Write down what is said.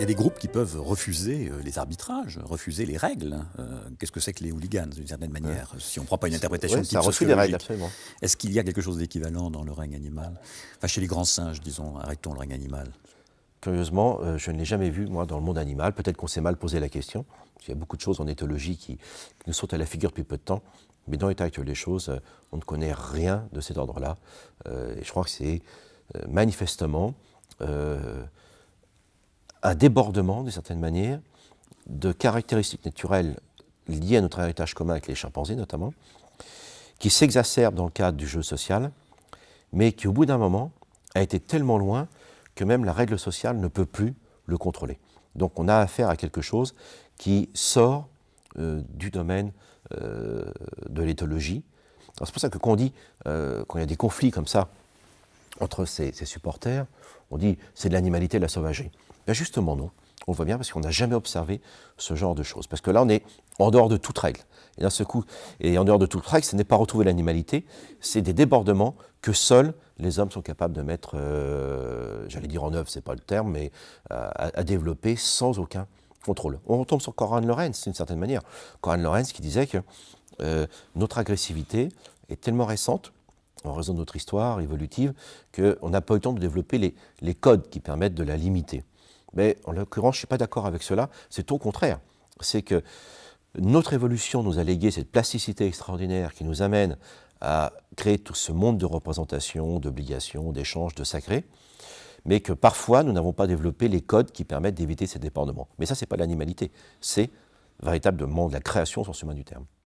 y a des groupes qui peuvent refuser les arbitrages, refuser les règles. Qu'est-ce que c'est que les hooligans, d'une certaine manière, si on ne prend pas une interprétation Oui, de c'est type un refus des règles, sociologique? absolument. Est-ce qu'il y a quelque chose d'équivalent dans le règne animal? Enfin, chez les grands singes, disons, arrêtons le règne animal. Curieusement, je ne l'ai jamais vu, moi, dans le monde animal. Peut-être qu'on s'est mal posé la question. Il y a beaucoup de choses en éthologie qui nous sautent à la figure depuis peu de temps. Mais dans l'état actuel des choses, on ne connaît rien de cet ordre-là. Et je crois que c'est manifestement un débordement, d'une certaine manière, de caractéristiques naturelles liées à notre héritage commun avec les chimpanzés, notamment, qui s'exacerbe dans le cadre du jeu social, mais qui, au bout d'un moment, a été tellement loin que même la règle sociale ne peut plus le contrôler. Donc on a affaire à quelque chose qui sort du domaine de l'éthologie. C'est pour ça que quand on dit, quand il y a des conflits comme ça entre ces supporters, on dit c'est de l'animalité, de la sauvagerie. Ben justement non, on le voit bien parce qu'on n'a jamais observé ce genre de choses. Parce que là on est en dehors de toute règle. Et d'un seul coup, et en dehors de toute règle, ce n'est pas retrouver l'animalité, c'est des débordements que seuls les hommes sont capables de mettre, j'allais dire en œuvre, c'est pas le terme, mais à développer sans aucun contrôle. On retombe sur Konrad Lorenz, d'une certaine manière. Konrad Lorenz qui disait que notre agressivité est tellement récente, en raison de notre histoire évolutive, qu'on n'a pas eu le temps de développer les codes qui permettent de la limiter. Mais en l'occurrence, je ne suis pas d'accord avec cela, c'est au contraire. C'est que notre évolution nous a légué cette plasticité extraordinaire qui nous amène à créer tout ce monde de représentation, d'obligations, d'échanges, de sacrés, mais que parfois nous n'avons pas développé les codes qui permettent d'éviter ces débordements. Mais ça, ce n'est pas l'animalité, c'est véritablement de la création au sens humain du terme.